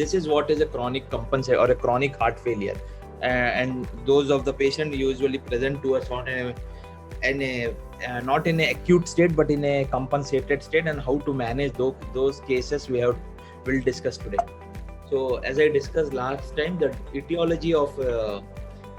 this is what is a chronic compensation or a chronic heart failure, and those of the patient usually present to us on not in an acute state but in a compensated state, and how to manage those cases will discuss today. So as I discussed last time, the etiology of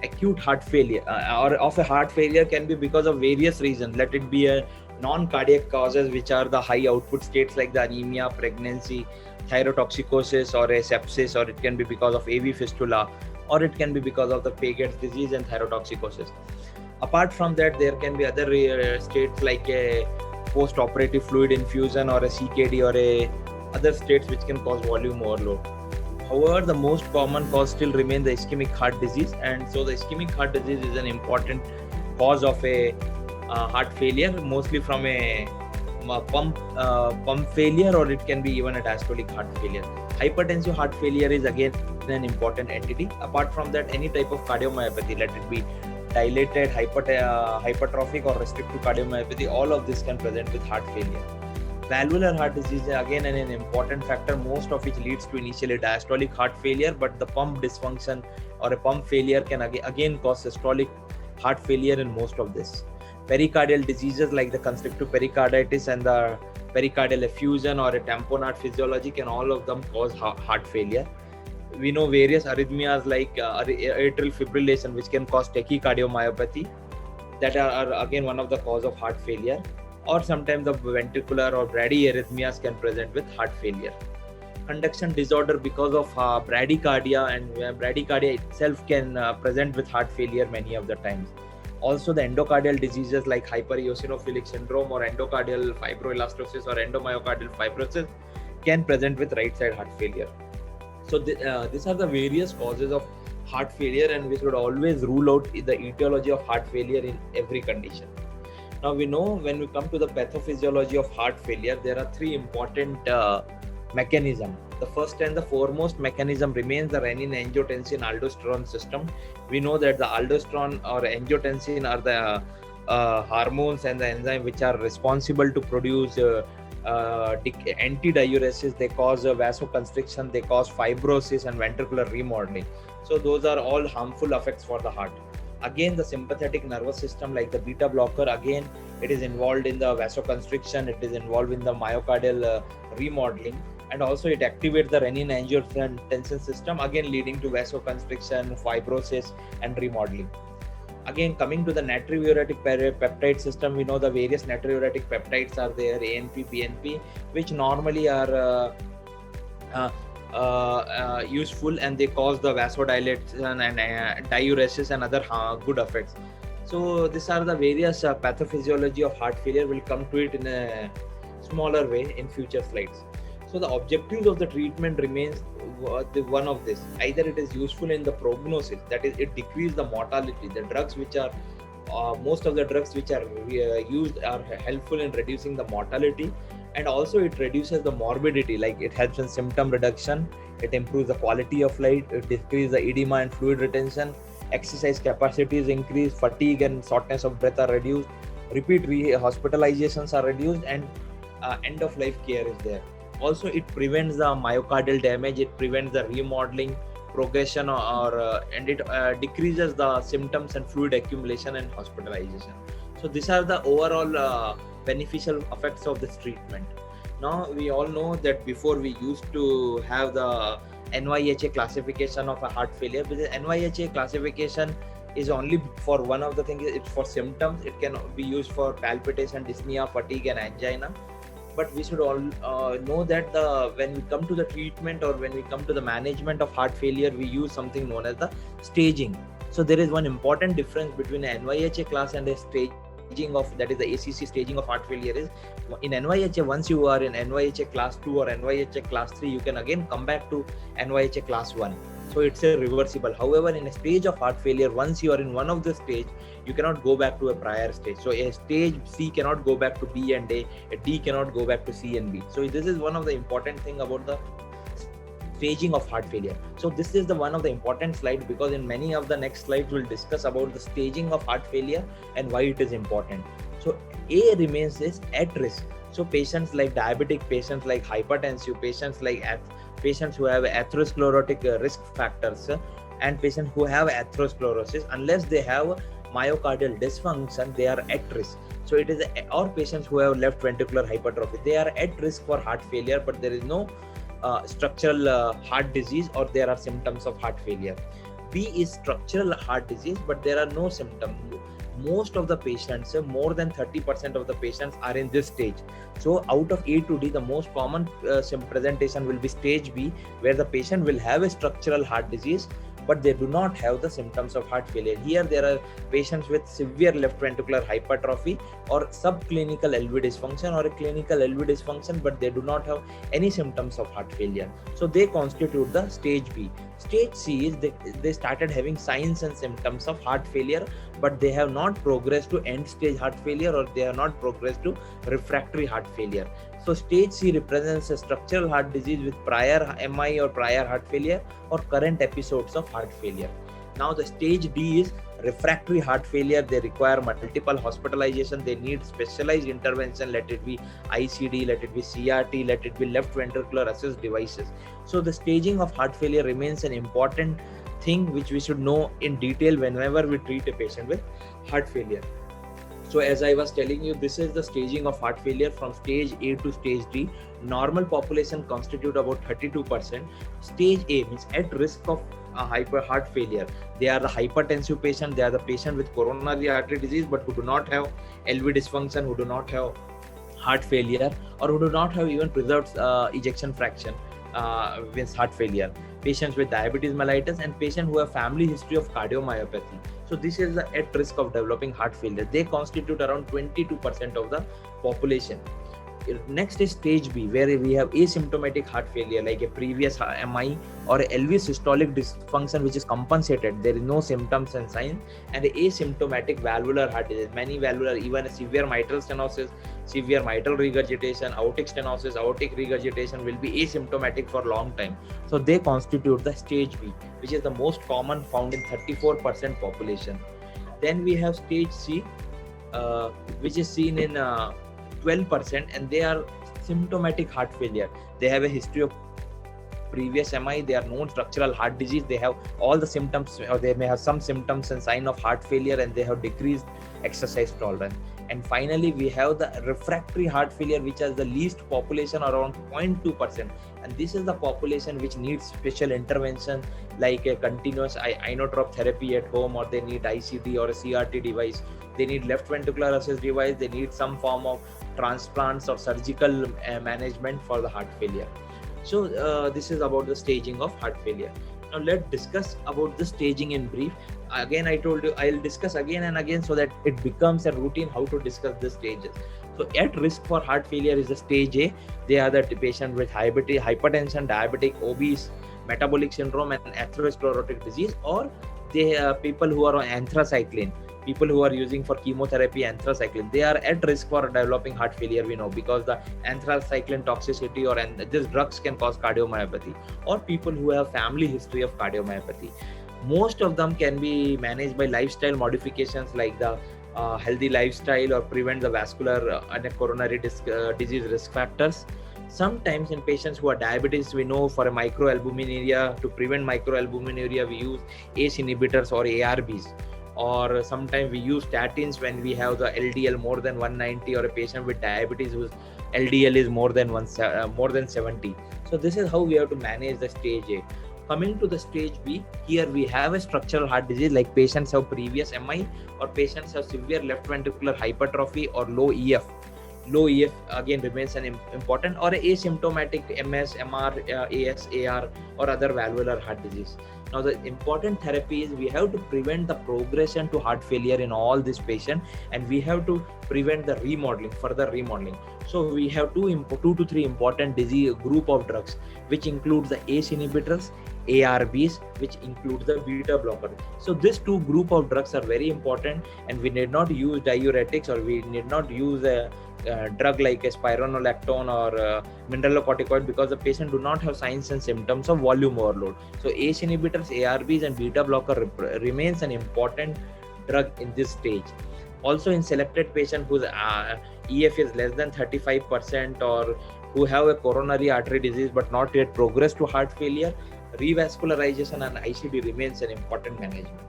acute heart failure or of a heart failure can be because of various reasons. Let it be a non-cardiac causes, which are the high output states like the anemia, pregnancy, thyrotoxicosis, or a sepsis, or it can be because of AV fistula, or it can be because of the Paget's disease and thyrotoxicosis. Apart from that, there can be other states like a post-operative fluid infusion or a CKD or a other states which can cause volume overload. However, the most common cause still remains the ischemic heart disease, and so the ischemic heart disease is an important cause of a heart failure, mostly from a pump failure, or it can be even a diastolic heart failure. Hypertensive heart failure is again an important entity. Apart from that, any type of cardiomyopathy, let it be dilated, hypertrophic, or restrictive cardiomyopathy, all of this can present with heart failure. Valvular heart disease is again an important factor, most of which leads to initially diastolic heart failure, but the pump dysfunction or a pump failure can again cause systolic heart failure in most of this. Pericardial diseases like the constrictive pericarditis and the pericardial effusion or a tamponade physiology can all of them cause heart failure. We know various arrhythmias like atrial fibrillation, which can cause tachycardiomyopathy, that are again one of the cause of heart failure. Or sometimes the ventricular or bradyarrhythmias can present with heart failure. Conduction disorder because of bradycardia, and bradycardia itself can present with heart failure many of the times. Also, the endocardial diseases like hypereosinophilic syndrome or endocardial fibroelastosis or endomyocardial fibrosis can present with right side heart failure. So these are the various causes of heart failure, and we should always rule out the etiology of heart failure in every condition. Now we know when we come to the pathophysiology of heart failure, there are three important mechanisms. The first and the foremost mechanism remains the renin-angiotensin-aldosterone system. We know that the aldosterone or angiotensin are the hormones and the enzyme which are responsible to produce antidiuresis. They cause vasoconstriction, they cause fibrosis and ventricular remodeling. So those are all harmful effects for the heart. Again, the sympathetic nervous system like the beta blocker, again it is involved in the vasoconstriction, it is involved in the myocardial remodeling, and also it activates the renin-angiotensin system, again leading to vasoconstriction, fibrosis and remodeling. Again, coming to the natriuretic peptide system, we know the various natriuretic peptides are there, ANP, BNP, which normally are useful, and they cause the vasodilation and diuresis and other good effects. So these are the various pathophysiology of heart failure. We'll come to it in a smaller way in future slides. So the objectives of the treatment remains one of this. Either it is useful in the prognosis, that is, it decreases the mortality. The drugs which are most of the drugs which are used are helpful in reducing the mortality, and also it reduces the morbidity, like it helps in symptom reduction, it improves the quality of life, it decreases the edema and fluid retention, exercise capacity is increased, fatigue and shortness of breath are reduced, repeat hospitalizations are reduced, and end of life care is there. Also, it prevents the myocardial damage, it prevents the remodeling progression, and it decreases the symptoms and fluid accumulation and hospitalization. So these are the overall beneficial effects of this treatment. Now we all know that before we used to have the NYHA classification of a heart failure, but the NYHA classification is only for one of the things, it's for symptoms. It can be used for palpitation, dyspnea, fatigue and angina. But we should all know that when we come to the treatment or when we come to the management of heart failure, we use something known as the staging. So there is one important difference between an NYHA class and a staging of, that is the ACC staging of heart failure, is in NYHA, once you are in NYHA class 2 or NYHA class 3, you can again come back to NYHA class 1. So it's a reversible. However, in a stage of heart failure, once you are in one of the stage, you cannot go back to a prior stage. So a stage C cannot go back to B and A D cannot go back to C and B. So this is one of the important thing about the staging of heart failure. So this is the one of the important slides, because in many of the next slides we'll discuss about the staging of heart failure and why it is important. So A remains is at risk. So patients like diabetic, patients like hypertensive, patients like patients who have atherosclerotic risk factors, and patients who have atherosclerosis, unless they have myocardial dysfunction, they are at risk. So it is, or patients who have left ventricular hypertrophy, they are at risk for heart failure, but there is no structural heart disease, or there are symptoms of heart failure. B is structural heart disease, but there are no symptoms. Most of the patients, more than 30% of the patients are in this stage. So out of A to D, the most common presentation will be stage B, where the patient will have a structural heart disease, but they do not have the symptoms of heart failure. Here there are patients with severe left ventricular hypertrophy or subclinical LV dysfunction or a clinical LV dysfunction, but they do not have any symptoms of heart failure. So they constitute the stage B. Stage C is they started having signs and symptoms of heart failure, but they have not progressed to end stage heart failure, or they have not progressed to refractory heart failure. So stage C represents a structural heart disease with prior MI or prior heart failure or current episodes of heart failure. Now the stage D is refractory heart failure. They require multiple hospitalization. They need specialized intervention, let it be ICD, let it be CRT, let it be left ventricular assist devices. So the staging of heart failure remains an important thing which we should know in detail whenever we treat a patient with heart failure. So as I was telling you, this is the staging of heart failure from stage A to stage D. Normal population constitute about 32%. Stage A means at risk of heart failure. They are the hypertensive patient. They are the patient with coronary artery disease, but who do not have LV dysfunction, who do not have heart failure, or who do not have even preserved ejection fraction with heart failure. Patients with diabetes mellitus, and patients who have family history of cardiomyopathy. So this is at risk of developing heart failure. They constitute around 22% of the population. Next is stage B, where we have asymptomatic heart failure, like a previous MI or a LV systolic dysfunction which is compensated. There is no symptoms and signs, and asymptomatic valvular heart disease. Many valvular, even a severe mitral stenosis, severe mitral regurgitation, aortic stenosis, aortic regurgitation will be asymptomatic for long time. So they constitute the stage B, which is the most common, found in 34% population. Then we have stage C, which is seen in 12%, and they are symptomatic heart failure. They have a history of previous MI, they are known structural heart disease, they have all the symptoms, or they may have some symptoms and sign of heart failure, and they have decreased exercise tolerance. And finally, we have the refractory heart failure, which has the least population, around 0.2%. And this is the population which needs special intervention, like a continuous inotrope therapy at home, or they need ICD or a CRT device. They need left ventricular assist device. They need some form of transplants or surgical management for the heart failure. So this is about the staging of heart failure. Now let's discuss about the staging in brief. Again, I told you I'll discuss again and again so that it becomes a routine how to discuss the stages. So at risk for heart failure is the stage A. They are the patient with hypertension, diabetic, obese, metabolic syndrome, and atherosclerotic disease, or they are people who are on anthracycline. People who are using for chemotherapy anthracycline, they are at risk for developing heart failure, we know, because the anthracycline toxicity or these drugs can cause cardiomyopathy, or people who have family history of cardiomyopathy. Most of them can be managed by lifestyle modifications like the healthy lifestyle, or prevent the vascular and coronary disease risk factors. Sometimes in patients who are diabetes, we know for a microalbuminuria, to prevent microalbuminuria, we use ACE inhibitors or ARBs. Or sometimes we use statins when we have the LDL more than 190, or a patient with diabetes whose LDL is more than 70. So this is how we have to manage the stage A. Coming to the stage B, here we have a structural heart disease, like patients have previous MI, or patients have severe left ventricular hypertrophy or low EF. Low EF again remains an important, or asymptomatic MS, MR, AS, AR, or other valvular heart disease. Now the important therapy is we have to prevent the progression to heart failure in all these patients, and we have to prevent the further remodeling. So we have two to three important disease group of drugs, which includes the ACE inhibitors, ARBs, which includes the beta blocker. So this two group of drugs are very important, and we need not use diuretics, or we need not use a drug like a spironolactone or mineralocorticoid, because the patient do not have signs and symptoms of volume overload. So ACE inhibitors, ARBs, and beta blocker remains an important drug in this stage. Also in selected patient whose EF is less than 35%, or who have a coronary artery disease but not yet progressed to heart failure, revascularization and ICD remains an important management.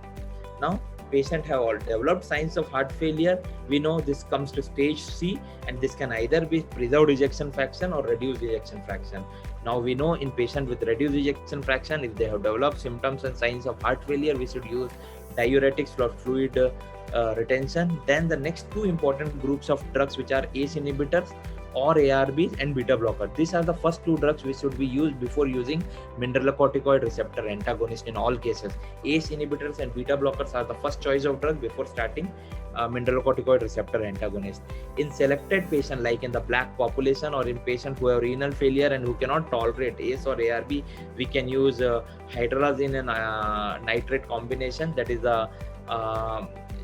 Now, patients have all developed signs of heart failure. We know this comes to stage C, and this can either be preserved ejection fraction or reduced ejection fraction. Now we know in patients with reduced ejection fraction, if they have developed symptoms and signs of heart failure, we should use diuretics for fluid retention. Then the next two important groups of drugs, which are ACE inhibitors or ARBs and beta blocker. These are the first two drugs which should be used before using mineralocorticoid receptor antagonist in all cases. ACE inhibitors and beta blockers are the first choice of drug before starting mineralocorticoid receptor antagonist. In selected patients, like in the black population or in patients who have renal failure and who cannot tolerate ACE or ARB, we can use hydrazine and nitrate combination.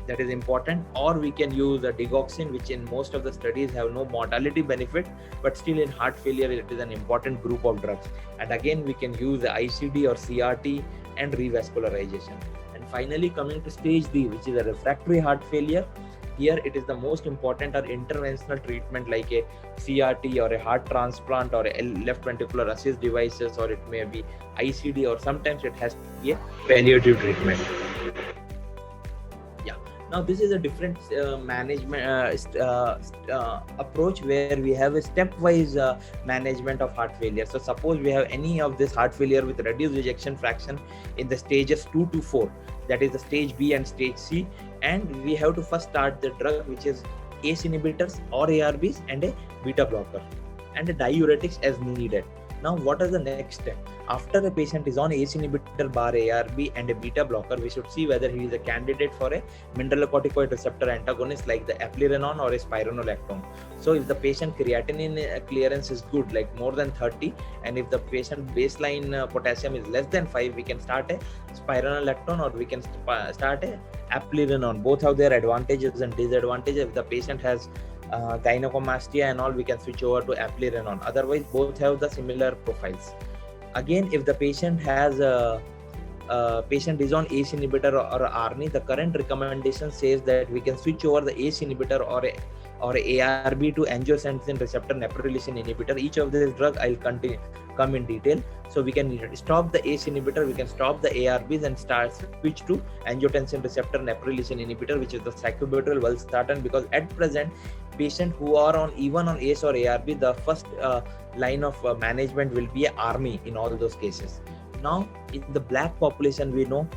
That is important, or we can use a digoxin, which in most of the studies have no mortality benefit, but still in heart failure it is an important group of drugs. And again we can use the ICD or CRT and revascularization. And finally, coming to stage D, which is a refractory heart failure, here it is the most important or interventional treatment like a CRT or a heart transplant or a left ventricular assist devices, or it may be ICD, or sometimes it has to be a palliative treatment. Now this is a different management approach where we have a stepwise management of heart failure. So suppose we have any of this heart failure with reduced ejection fraction in the stages 2 to 4, that is the stage B and stage C, and we have to first start the drug which is ACE inhibitors or ARBs and a beta blocker and a diuretics as needed. Now, what is the next step? After a patient is on ACE inhibitor bar ARB and a beta blocker, we should see whether he is a candidate for a mineralocorticoid receptor antagonist like the eplerenone or a spironolactone. So if the patient creatinine clearance is good, like more than 30, and if the patient baseline potassium is less than 5, we can start a spironolactone or we can start a eplerenone. Both have their advantages and disadvantages. If the patient has gynecomastia and all, we can switch over to eplerenone. Otherwise, both have the similar profiles. Again, if the patient has patient is on ACE inhibitor or ARNI, the current recommendation says that we can switch over the ACE inhibitor or ARB to angiotensin receptor neprilysin inhibitor. Each of these drugs I'll come in detail. So we can stop the ACE inhibitor, we can stop the ARBs and switch to angiotensin receptor neprilysin inhibitor, which is the sacubitril valsartan, because at present patients who are even on ACE or ARB, the first line of management will be a ARNI in all those cases. Now in the black population, we know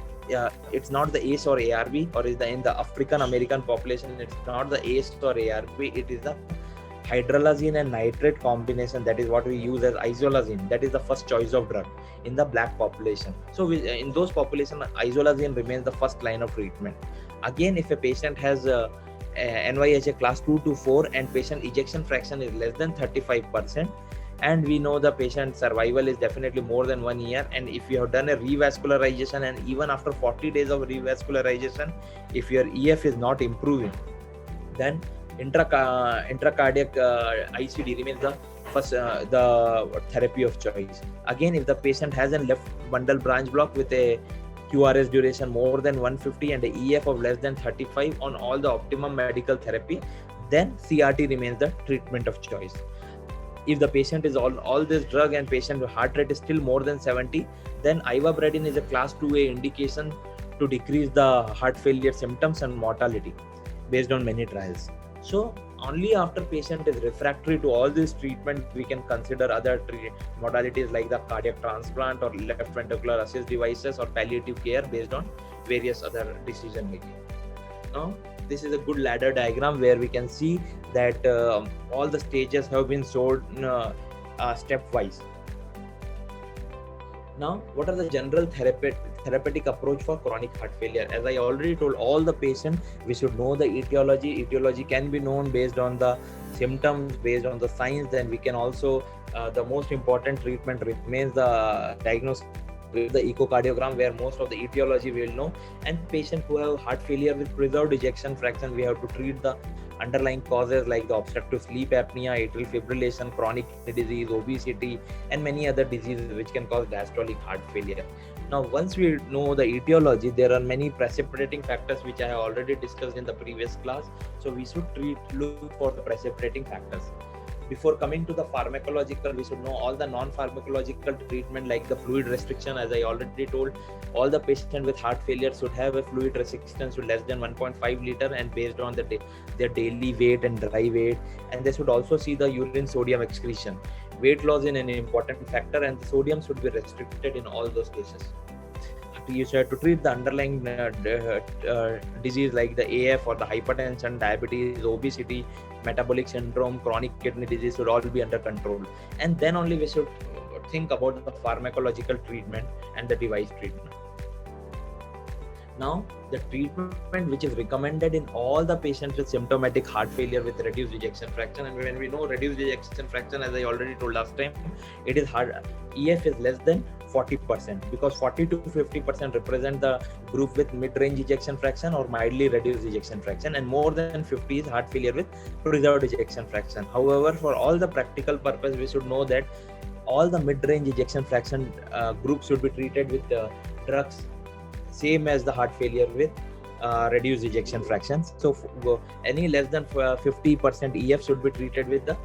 it's not the ACE or ARB, or in the African American population, it's not the ACE or ARB, it is the hydralazine and nitrate combination. That is what we use as isolazine. That is the first choice of drug in the black population. So in those population, isolazine remains the first line of treatment. Again, if a patient has NYHA class 2 to 4 and patient ejection fraction is less than 35%, and we know the patient survival is definitely more than 1 year, and if you have done a revascularization, and even after 40 days of revascularization, if your EF is not improving, then intracardiac ICD remains the first the therapy of choice. Again, if the patient has a left bundle branch block with a QRS duration more than 150 and a EF of less than 35 on all the optimum medical therapy, then CRT remains the treatment of choice. If the patient is on all this drug and patient heart rate is still more than 70, then ivabradine is a class 2A indication to decrease the heart failure symptoms and mortality based on many trials. So only after patient is refractory to all this treatment, we can consider other modalities like the cardiac transplant or left ventricular assist devices or palliative care based on various other decision making. Now, this is a good ladder diagram where we can see that all the stages have been shown stepwise. Now, what are the general therapeutic approach for chronic heart failure? As I already told all the patients, we should know the etiology. Etiology can be known based on the symptoms, based on the signs. Then we can also, the most important treatment remains the diagnosis with the echocardiogram, where most of the etiology we will know. And patients who have heart failure with preserved ejection fraction, we have to treat the underlying causes like the obstructive sleep apnea, atrial fibrillation, chronic disease, obesity, and many other diseases which can cause diastolic heart failure. Now, once we know the etiology, there are many precipitating factors which I have already discussed in the previous class. So we should look for the precipitating factors. Before coming to the pharmacological, we should know all the non-pharmacological treatment like the fluid restriction. As I already told, all the patients with heart failure should have a fluid restriction to less than 1.5 liter and based on their daily weight and dry weight. And they should also see the urine sodium excretion. Weight loss is an important factor, and the sodium should be restricted in all those cases. You have to treat the underlying disease like the AF or the hypertension, diabetes, obesity, metabolic syndrome, chronic kidney disease should all be under control. And then only we should think about the pharmacological treatment and the device treatment. Now, the treatment which is recommended in all the patients with symptomatic heart failure with reduced ejection fraction, and when we know reduced ejection fraction, as I already told last time, it is hard. EF is less than 40%, because 40 to 50% represent the group with mid-range ejection fraction or mildly reduced ejection fraction, and more than 50 is heart failure with preserved ejection fraction. However, for all the practical purpose, we should know that all the mid-range ejection fraction groups should be treated with drugs same as the heart failure with reduced ejection fractions. So any less than 50% EF should be treated with the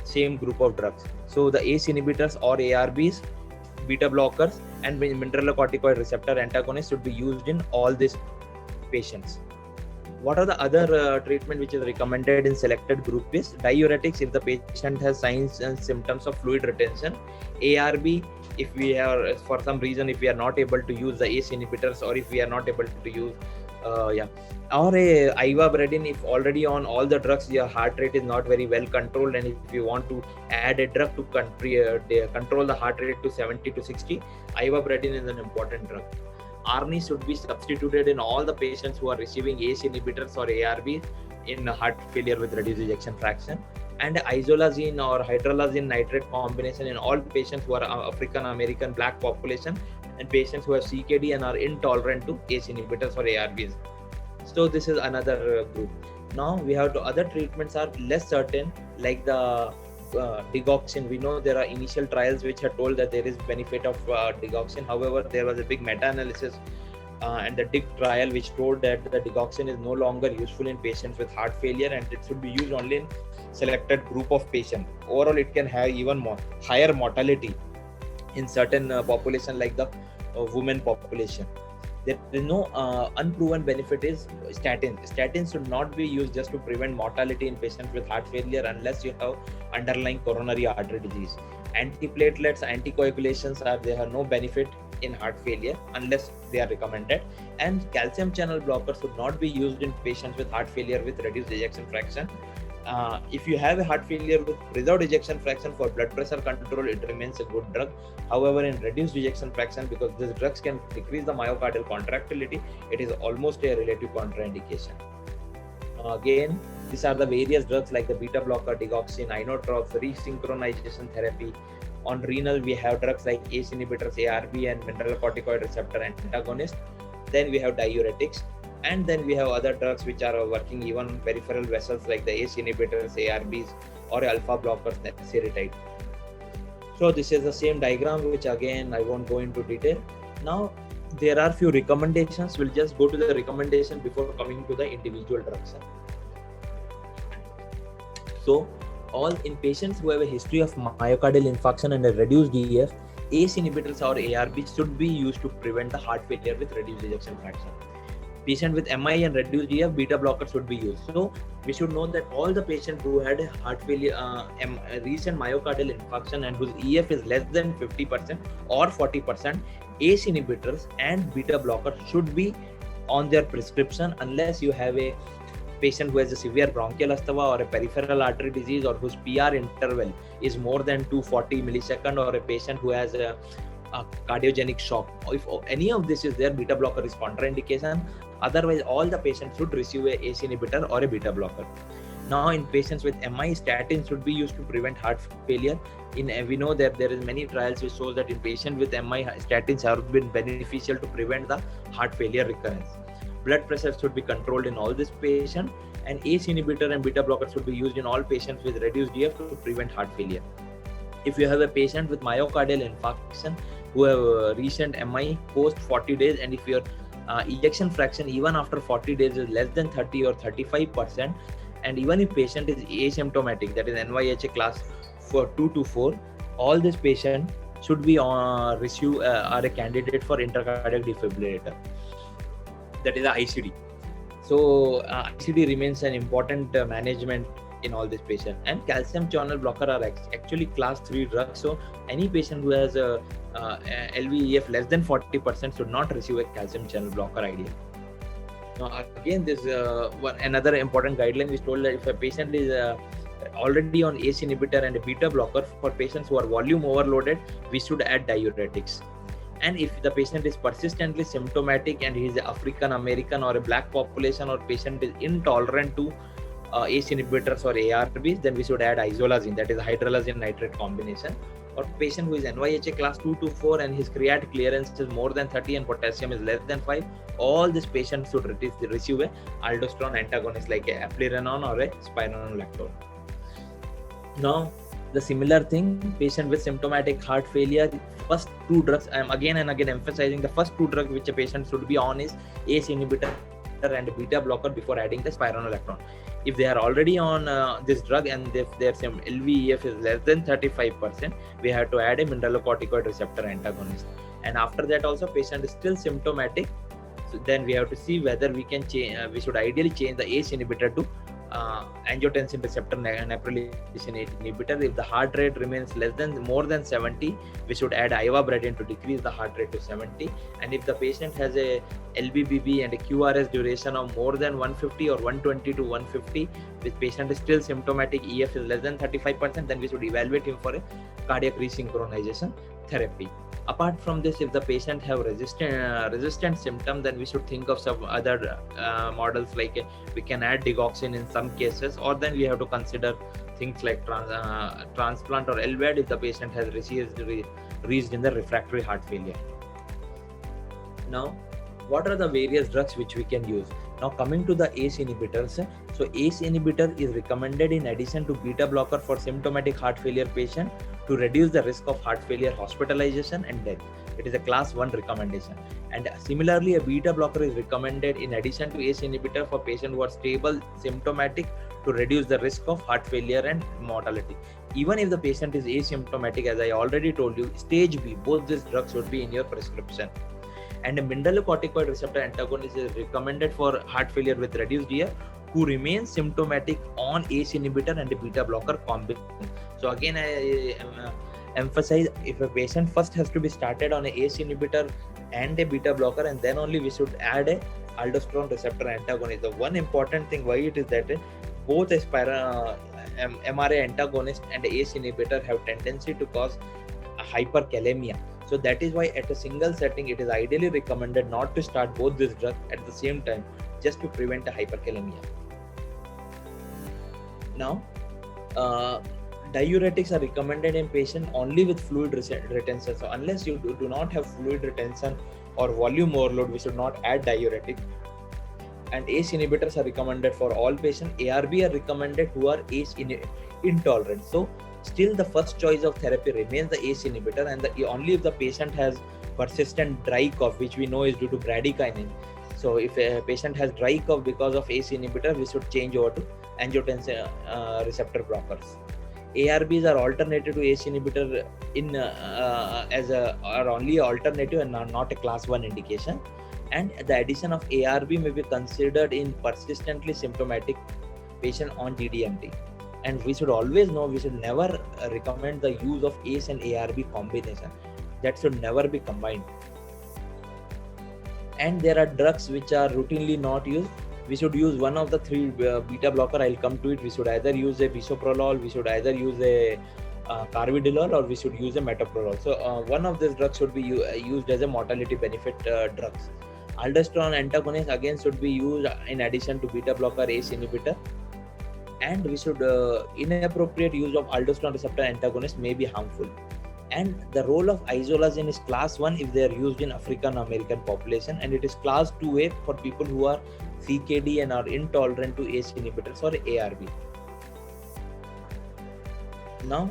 same group of drugs. So the ACE inhibitors or ARBs, beta blockers, and mineralocorticoid receptor antagonists should be used in all these patients. What are the other treatment which is recommended in selected group is diuretics if the patient has signs and symptoms of fluid retention, ARB if we are for some reason if we are not able to use the ACE inhibitors, or if we are not able to use or a ivabradine if already on all the drugs your heart rate is not very well controlled, and if you want to add a drug to control the heart rate to 70 to 60, ivabradine is an important drug. ARNI should be substituted in all the patients who are receiving ACE inhibitors or ARBs in heart failure with reduced ejection fraction, and isolazine or hydralazine nitrate combination in all patients who are African American Black population and patients who have CKD and are intolerant to ACE inhibitors or ARBs. So this is another group. Now we have to other treatments are less certain like the digoxin. We know there are initial trials which had told that there is benefit of digoxin. However, there was a big meta-analysis and the DIG trial which told that the digoxin is no longer useful in patients with heart failure, and it should be used only in selected group of patients. Overall, it can have even more higher mortality in certain population like the women population. There is no unproven benefit is statins. Statins should not be used just to prevent mortality in patients with heart failure unless you have underlying coronary artery disease. Antiplatelets, anticoagulations they have no benefit in heart failure unless they are recommended, and calcium channel blockers should not be used in patients with heart failure with reduced ejection fraction. If you have a heart failure with preserved ejection fraction for blood pressure control, it remains a good drug. However, in reduced ejection fraction, because these drugs can decrease the myocardial contractility, it is almost a relative contraindication. Again, these are the various drugs like the beta blocker, digoxin, inotrops, resynchronization therapy. On renal, we have drugs like ACE inhibitors, ARB, and mineralocorticoid receptor antagonists. Then we have diuretics. And then we have other drugs which are working even peripheral vessels like the ACE inhibitors, ARBs, or alpha blockers, serotype. So this is the same diagram which again I won't go into detail. Now there are few recommendations. We'll just go to the recommendation before coming to the individual drugs. So all in patients who have a history of myocardial infarction and a reduced EF, ACE inhibitors or ARBs should be used to prevent the heart failure with reduced ejection fraction. Patient with MI and reduced EF, beta blockers should be used. So we should know that all the patients who had a heart failure, recent myocardial infarction and whose EF is less than 50% or 40%, ACE inhibitors and beta blockers should be on their prescription unless you have a patient who has a severe bronchial asthma or a peripheral artery disease or whose PR interval is more than 240 millisecond, or a patient who has a cardiogenic shock. If any of this is there, beta blocker is contraindication. Otherwise, all the patients should receive a ACE inhibitor or a beta blocker. Now, in patients with MI, statins should be used to prevent heart failure. We know that there is many trials which shows that in patients with MI, statins have been beneficial to prevent the heart failure recurrence. Blood pressure should be controlled in all these patients, and ACE inhibitor and beta blocker should be used in all patients with reduced EF to prevent heart failure. If you have a patient with myocardial infarction who have recent MI post 40 days, and if your ejection fraction even after 40 days is less than 30 or 35%, And even if patient is asymptomatic, that is NYHA class for 2 to 4, all this patient should be receive are a candidate for intracardiac defibrillator, that is the ICD. So ICD remains an important management in all this patient. And calcium channel blocker are actually class 3 drugs. So any patient who has a LVEF less than 40% should not receive a calcium channel blocker ideally. Now again, this another important guideline is told that if a patient is already on ACE inhibitor and a beta blocker, for patients who are volume overloaded, we should add diuretics. And if the patient is persistently symptomatic and he is African American or a black population, or patient is intolerant to ACE inhibitors or ARBs, then we should add isolazine, that is hydralazine nitrate combination. Or patient who is NYHA class 2 to 4 and his creat clearance is more than 30 and potassium is less than 5, all these patients should receive a aldosterone antagonist like a eplerenone or a spironolactone. Now, the similar thing, patient with symptomatic heart failure, first 2 drugs, I am again and again emphasizing the first 2 drugs which a patient should be on is ACE inhibitor and beta blocker before adding the spironolactone. If they are already on this drug and if their LVEF is less than 35%, we have to add a mineralocorticoid receptor antagonist. And after that also patient is still symptomatic, so then we have to see whether we can change, we should ideally change the ACE inhibitor to angiotensin receptor neprilysin inhibitor. If the heart rate remains more than 70, we should add ivabradine to decrease the heart rate to 70. And if the patient has a LBBB and a QRS duration of more than 150 or 120 to 150, this patient is still symptomatic, EF is less than 35%, then we should evaluate him for a cardiac resynchronization therapy. Apart from this, if the patient have resistant symptom, then we should think of some other models, like we can add digoxin in some cases, or then we have to consider things like transplant or LVAD if the patient has reached in the refractory heart failure. Now, what are the various drugs which we can use? Now coming to the ACE inhibitors, so ACE inhibitor is recommended in addition to beta blocker for symptomatic heart failure patient to reduce the risk of heart failure hospitalization and death. It is a class 1 recommendation. And similarly, a beta blocker is recommended in addition to ACE inhibitor for patients who are stable symptomatic to reduce the risk of heart failure and mortality. Even if the patient is asymptomatic, as I already told you, stage B, both these drugs should be in your prescription. And a mineralocorticoid receptor antagonist is recommended for heart failure with reduced EF who remains symptomatic on ACE inhibitor and a beta blocker combination. So again, I emphasize, if a patient first has to be started on a ACE inhibitor and a beta blocker, and then only we should add a aldosterone receptor antagonist. The one important thing why it is that both a MRA antagonist and ACE inhibitor have tendency to cause hyperkalemia. So that is why at a single setting, it is ideally recommended not to start both these drugs at the same time, just to prevent a hyperkalemia. Now, diuretics are recommended in patients only with fluid retention. So unless you do not have fluid retention or volume overload, we should not add diuretic. And ACE inhibitors are recommended for all patients. ARB are recommended who are ACE intolerant. So still the first choice of therapy remains the ACE inhibitor, and only if the patient has persistent dry cough, which we know is due to bradykinin. So if a patient has dry cough because of ACE inhibitor, we should change over to angiotensin receptor blockers. ARBs are alternative to ACE inhibitor are only alternative and not a class 1 indication. And the addition of ARB may be considered in persistently symptomatic patient on GDMT. And we should always know, we should never recommend the use of ACE and ARB combination. That should never be combined. And there are drugs which are routinely not used. We should use one of the 3 beta blocker. I'll come to it. We should either use a bisoprolol, we should either use a carvedilol, or we should use a metoprolol. So one of these drugs should be used as a mortality benefit drugs. Aldosterone antagonist again should be used in addition to beta blocker, ACE inhibitor. And we should inappropriate use of aldosterone receptor antagonist may be harmful. And the role of isolazine is class 1 if they are used in African American population, and it is class 2A for people who are CKD and are intolerant to ACE inhibitors or ARB. Now,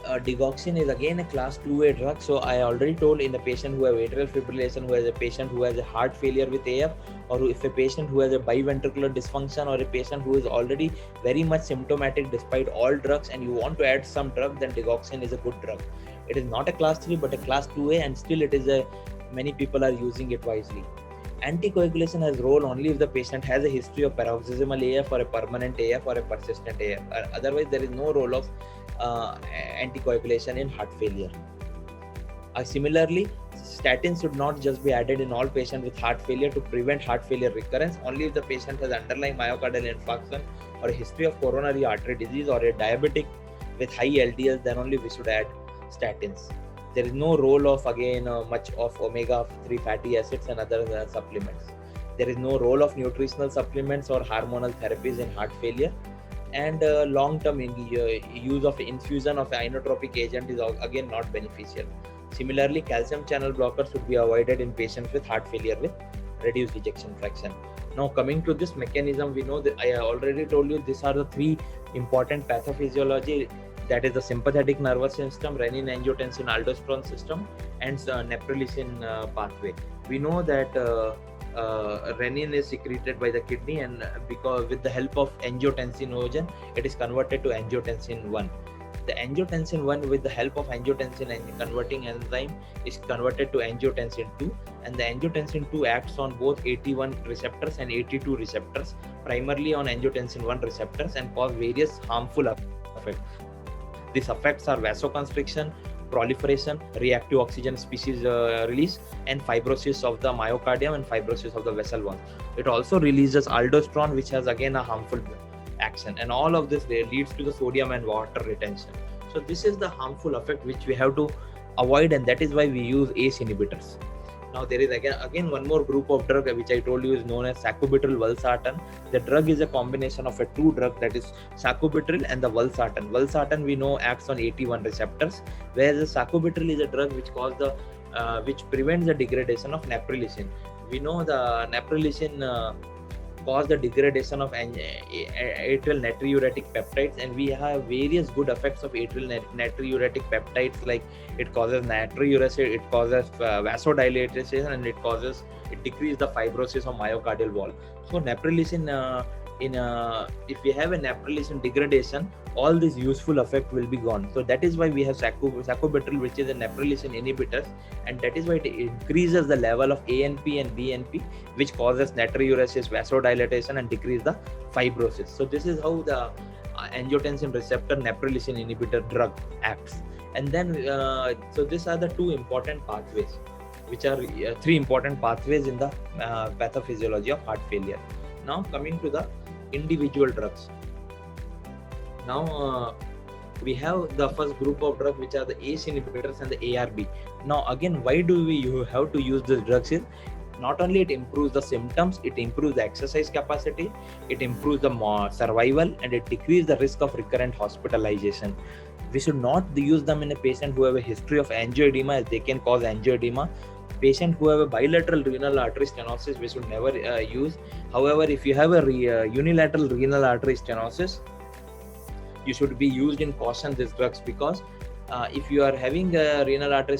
digoxin is again a class 2A drug. So I already told, in a patient who have atrial fibrillation, who has a patient who has a heart failure with AF, or if a patient who has a biventricular dysfunction, or a patient who is already very much symptomatic despite all drugs, and you want to add some drug, then digoxin is a good drug. It is not a class 3 but a class 2A, and still it is many people are using it wisely. Anticoagulation has role only if the patient has a history of paroxysmal AF or a permanent AF or a persistent AF. Otherwise, there is no role of anticoagulation in heart failure. Similarly, statins should not just be added in all patients with heart failure to prevent heart failure recurrence. Only if the patient has underlying myocardial infarction or a history of coronary artery disease or a diabetic with high LDL, then only we should add statins. There is no role of much of omega-3 fatty acids and other supplements. There is no role of nutritional supplements or hormonal therapies in heart failure. And long-term use of infusion of inotropic agent is again not beneficial. Similarly, calcium channel blockers should be avoided in patients with heart failure with reduced ejection fraction. Now coming to this mechanism, we know that I already told you these are the three important pathophysiology, that is the sympathetic nervous system, renin, angiotensin, aldosterone system, and neprilysin pathway. We know that renin is secreted by the kidney, and because with the help of angiotensinogen, it is converted to angiotensin 1. The angiotensin 1 with the help of angiotensin and converting enzyme is converted to angiotensin 2, and the angiotensin 2 acts on both AT1 receptors and AT2 receptors, primarily on angiotensin 1 receptors, and cause various harmful effects. These effects are vasoconstriction, proliferation, reactive oxygen species release, and fibrosis of the myocardium and fibrosis of the vessel wall. It also releases aldosterone, which has again a harmful action, and all of this leads to the sodium and water retention. So this is the harmful effect which we have to avoid, and that is why we use ACE inhibitors. Now there is again one more group of drug which I told you is known as sacubitril valsartan. The drug is a combination of a two drug, that is sacubitril and the valsartan. Valsartan we know acts on AT1 receptors, whereas the sacubitril is a drug which prevents the degradation of neprilysin. We know the neprilysin cause the degradation of atrial natriuretic peptides, and we have various good effects of atrial natriuretic peptides, like it causes natriuresis, it causes vasodilatation, and it decreases the fibrosis of myocardial wall. So neprilysin if we have a neprilysin degradation, all this useful effect will be gone. So that is why we have sacubitril, which is a neprilysin inhibitor, and that is why it increases the level of ANP and BNP, which causes natriuresis, vasodilatation, and decrease the fibrosis. So this is how the angiotensin receptor neprilysin inhibitor drug acts. And then so these are the two important pathways, which are three important pathways in the pathophysiology of heart failure. Now coming to the individual drugs. Now we have the first group of drugs, which are the ACE inhibitors and the ARB. Now again, why do you have to use these drugs? Is not only it improves the symptoms, it improves the exercise capacity, it improves the survival, and it decreases the risk of recurrent hospitalization. We should not use them in a patient who have a history of angioedema, as they can cause angioedema. Patient who have a bilateral renal artery stenosis, we should never use. However, if you have a unilateral renal artery stenosis, you should be used in caution these drugs, because if you are having a renal artery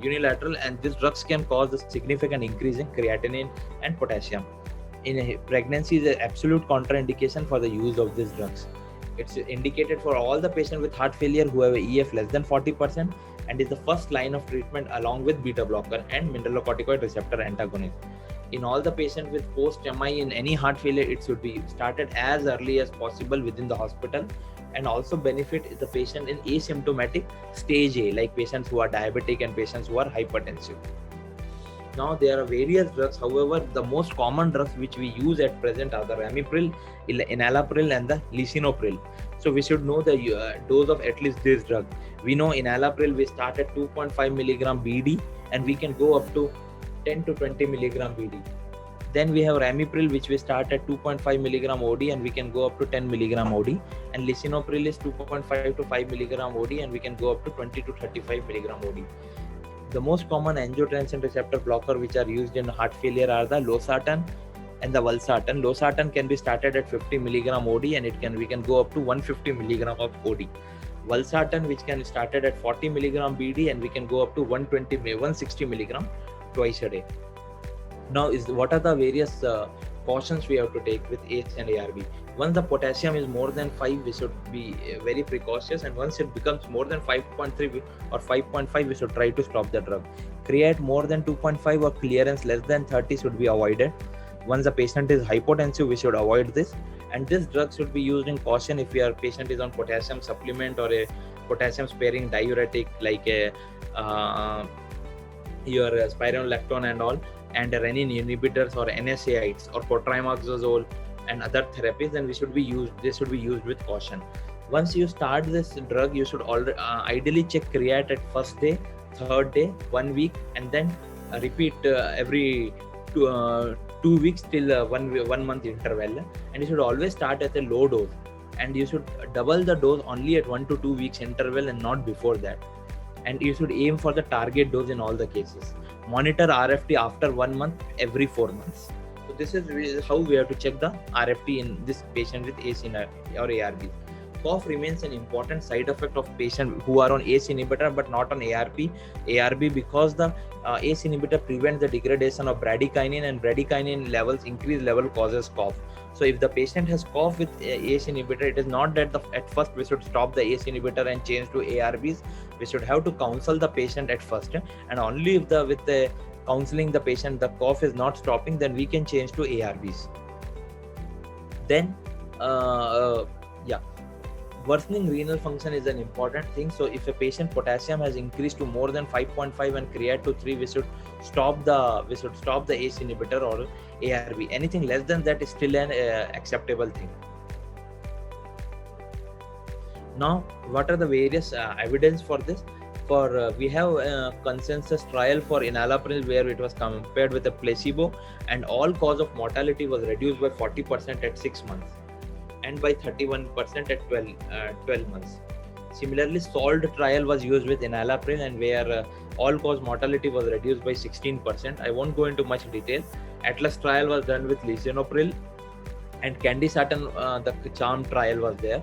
unilateral, and these drugs can cause a significant increase in creatinine and potassium. In a pregnancy is an absolute contraindication for the use of these drugs. It's indicated for all the patients with heart failure who have a EF less than 40%, and is the first line of treatment along with beta blocker and mineralocorticoid receptor antagonist. In all the patients with post-MI in any heart failure, it should be started as early as possible within the hospital, and also benefit the patient in asymptomatic stage A, like patients who are diabetic and patients who are hypertensive. Now there are various drugs. However, the most common drugs which we use at present are the ramipril, enalapril, and the lisinopril. So we should know the dose of at least this drug. We know enalapril we start at 2.5 milligram BD, and we can go up to 10 to 20 milligram BD. Then we have ramipril, which we start at 2.5 milligram OD, and we can go up to 10 milligram OD. And lisinopril is 2.5 to 5 milligram OD, and we can go up to 20 to 35 milligram OD. The most common angiotensin receptor blocker which are used in heart failure are the losartan and the valsartan. Losartan can be started at 50 milligram OD, and we can go up to 150 milligram of OD. Valsartan, which can be started at 40 milligram BD, and we can go up to 160 milligram twice a day. Now, is what are the various cautions we have to take with ACE and ARB? Once the potassium is more than 5, we should be very precautious, and once it becomes more than 5.3 or 5.5, we should try to stop the drug. Create more than 2.5 or clearance less than 30 should be avoided. Once the patient is hypotensive, we should avoid this, and this drug should be used in caution if your patient is on potassium supplement or a potassium sparing diuretic like a your spironolactone and all, and renin inhibitors or NSAIDs or cotrimoxazole and other therapies, then this should be used with caution. Once you start this drug, you should ideally check create at first day, third day, 1 week, and then repeat every 2 weeks till 1 month interval. And you should always start at a low dose, and you should double the dose only at 1 to 2 weeks interval and not before that. And you should aim for the target dose in all the cases. Monitor RFT after 1 month every 4 months. So this is how we have to check the RFT in this patient with ACE or ARB. Cough remains an important side effect of patients who are on ACE inhibitor but not on ARB, because the ACE inhibitor prevents the degradation of bradykinin, and bradykinin levels increased level causes cough. So if the patient has cough with ACE inhibitor, it is not that at first we should stop the ACE inhibitor and change to ARBs. We should have to counsel the patient at first, and only if with the counseling the patient the cough is not stopping, then we can change to ARBs. Then worsening renal function is an important thing. So if a patient potassium has increased to more than 5.5 and create to 3, we should stop the ACE inhibitor or ARB. Anything less than that is still an acceptable thing. Now, what are the various evidence for this? We have a consensus trial for enalapril where it was compared with a placebo, and all cause of mortality was reduced by 40% at 6 months and by 31% at 12 months. Similarly, SOLVE trial was used with enalapril, and where all cause mortality was reduced by 16%. I won't go into much detail. ATLAS trial was done with lisinopril, and candesartan, the CHARM trial was there.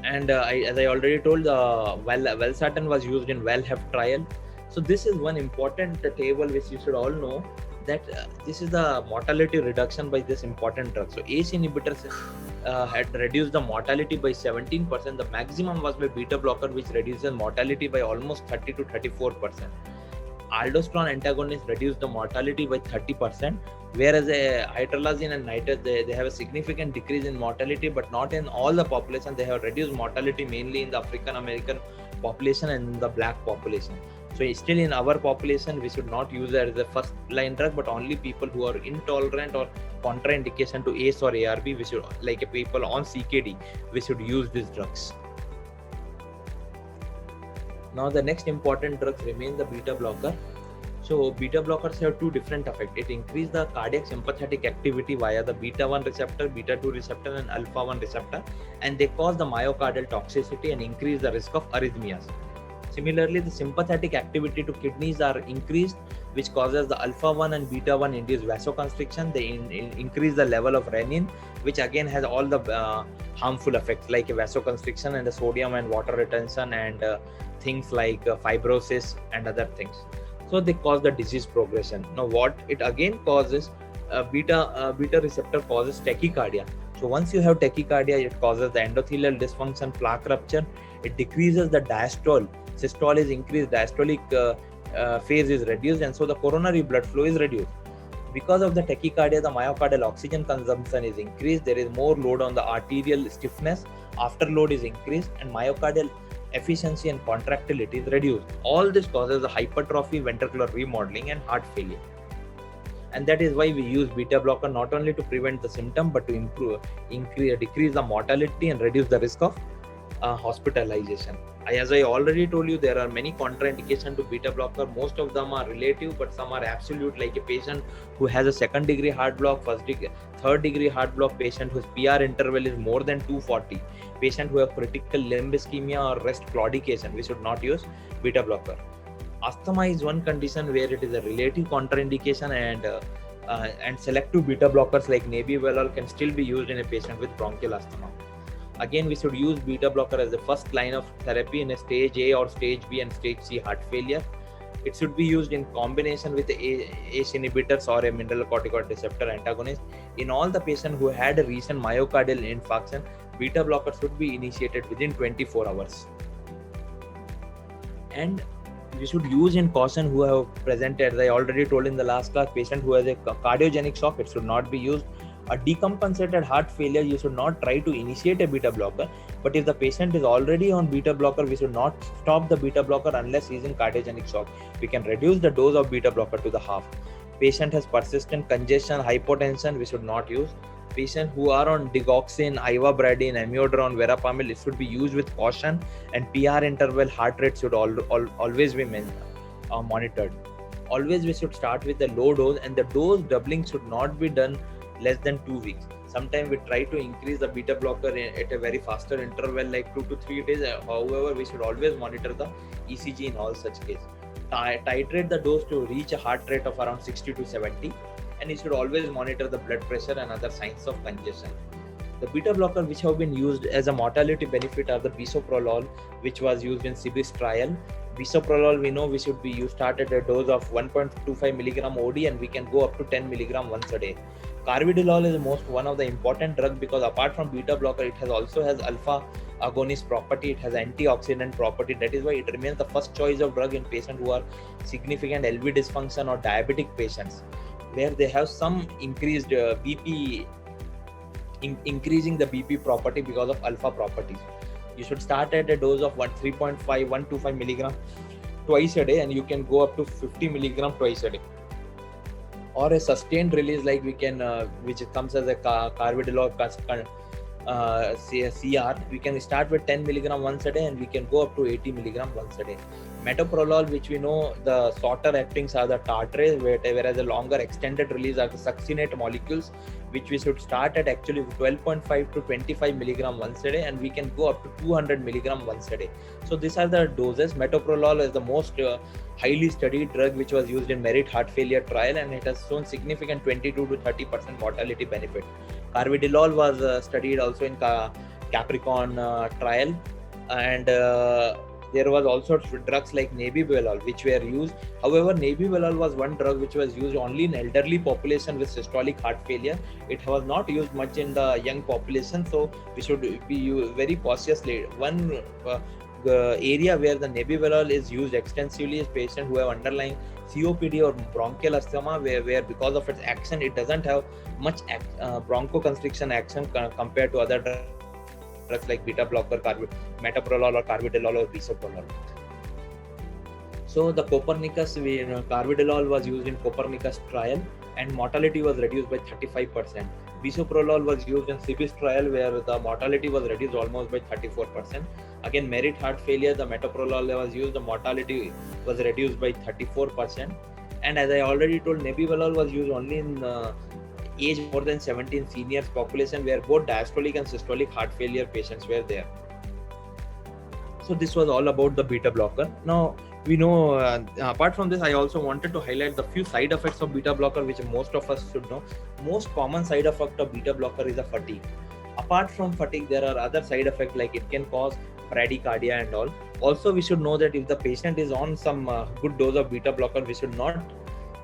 And as I already told, valsartan was used in VALHEF trial. So this is one important table which you should all know, that this is the mortality reduction by this important drug. So ACE inhibitors had reduced the mortality by 17%. The maximum was by beta blocker, which reduces mortality by almost 30 to 34%. Aldosterone antagonists reduced the mortality by 30%, whereas hydralazine and nitrate, they have a significant decrease in mortality, but not in all the population. They have reduced mortality mainly in the African American population and in the black population. So still in our population, we should not use it as a first line drug, but only people who are intolerant or contraindication to ACE or ARB, we should, like people on CKD, we should use these drugs. Now the next important drugs remain the beta blocker. So beta blockers have two different effects. It increases the cardiac sympathetic activity via the beta 1 receptor, beta 2 receptor and alpha 1 receptor, and they cause the myocardial toxicity and increase the risk of arrhythmias. Similarly, the sympathetic activity to kidneys are increased, which causes the alpha 1 and beta 1 induced vasoconstriction. They increase the level of renin, which again has all the harmful effects like vasoconstriction and the sodium and water retention and things like fibrosis and other things. So they cause the disease progression. Now what it again causes, beta receptor causes tachycardia. So once you have tachycardia, it causes the endothelial dysfunction, plaque rupture. It decreases the diastole. Systole is increased, diastolic phase is reduced, and so the coronary blood flow is reduced. Because of the tachycardia, the myocardial oxygen consumption is increased. There is more load on the arterial stiffness. Afterload is increased, and myocardial efficiency and contractility is reduced. All this causes the hypertrophy, ventricular remodeling, and heart failure. And that is why we use beta blocker, not only to prevent the symptom, but to decrease the mortality and reduce the risk of hospitalization. As I already told you, there are many contraindications to beta blocker. Most of them are relative, but some are absolute, like a patient who has a second degree heart block, third degree heart block, patient whose PR interval is more than 240, patient who have critical limb ischemia or rest claudication, we should not use beta blocker. Asthma is one condition where it is a relative contraindication, and selective beta blockers like nebivolol can still be used in a patient with bronchial asthma. Again, we should use beta blocker as the first line of therapy in a stage A or stage B and stage C heart failure. It should be used in combination with ACE inhibitors or a mineralocorticoid receptor antagonist. In all the patients who had a recent myocardial infarction, beta blocker should be initiated within 24 hours. And we should use in caution who have presented, as I already told in the last class, patient who has a cardiogenic shock, it should not be used. A decompensated heart failure, you should not try to initiate a beta blocker. But if the patient is already on beta blocker, we should not stop the beta blocker unless he is in cardiogenic shock. We can reduce the dose of beta blocker to the half. Patient has persistent congestion, hypotension, we should not use. Patients who are on digoxin, ivabradine, amiodarone, verapamil, it should be used with caution, and PR interval heart rate should always be monitored. Always we should start with the low dose, and the dose doubling should not be done less than 2 weeks. Sometimes we try to increase the beta blocker at a very faster interval like 2 to 3 days. However, we should always monitor the ECG in all such cases. Titrate the dose to reach a heart rate of around 60 to 70, and you should always monitor the blood pressure and other signs of congestion. The beta blocker which have been used as a mortality benefit are the bisoprolol, which was used in CBIS trial. Bisoprolol, we know we should be used start at a dose of 1.25 milligram OD, and we can go up to 10 milligram once a day. Carvedilol is one of the important drug because apart from beta blocker, it also has alpha agonist property, it has antioxidant property. That is why it remains the first choice of drug in patients who are significant LV dysfunction or diabetic patients, where they have some increased BP, increasing the BP property because of alpha properties. You should start at a dose of 125 milligram twice a day, and you can go up to 50 milligram twice a day. Or a sustained release like we can, which comes as a carvedilol CR, we can start with 10 milligram once a day, and we can go up to 80 milligram once a day. Metoprolol, which we know the shorter actings are the tartrate, whereas the longer extended release are the succinate molecules, which we should start at actually 12.5 to 25 milligram once a day, and we can go up to 200 milligram once a day. So these are the doses. Metoprolol is the most highly studied drug which was used in MERIT heart failure trial, and it has shown significant 22 to 30% mortality benefit. Carvedilol was studied also in Capricorn trial, and there was also drugs like nebivolol which were used. However, nebivolol was one drug which was used only in elderly population with systolic heart failure. It was not used much in the young population, so we should be very cautiously. One area where the nebivolol is used extensively is patients who have underlying COPD or bronchial asthma, where because of its action, it doesn't have much bronchoconstriction action compared to other drugs like beta blocker, metoprolol or carvedilol or bisoprolol. So the Copernicus, carvedilol was used in Copernicus trial, and mortality was reduced by 35%. Bisoprolol was used in CBIS trial, where the mortality was reduced almost by 34%. Again, MERIT heart failure, the metoprolol was used, the mortality was reduced by 34%. And as I already told, nebivolol was used only in age more than 17 seniors population, where both diastolic and systolic heart failure patients were there. So this was all about the beta blocker. Now we know, apart from this, I also wanted to highlight the few side effects of beta blocker which most of us should know. Most common side effect of beta blocker is a fatigue. Apart from fatigue, there are other side effects like it can cause bradycardia and all. Also, we should know that if the patient is on some good dose of beta blocker, we should not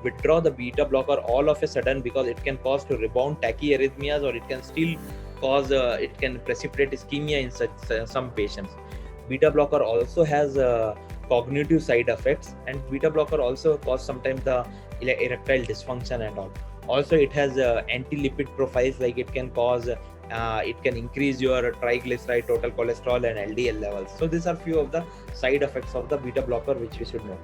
withdraw the beta blocker all of a sudden, because it can cause to rebound tachyarrhythmias, or it can still cause it can precipitate ischemia in such some patients. Beta blocker also has cognitive side effects, and beta blocker also cause sometimes the erectile dysfunction and all. Also, it has anti-lipid profiles, like it can cause it can increase your triglyceride, total cholesterol and LDL levels. So these are few of the side effects of the beta blocker which we should know.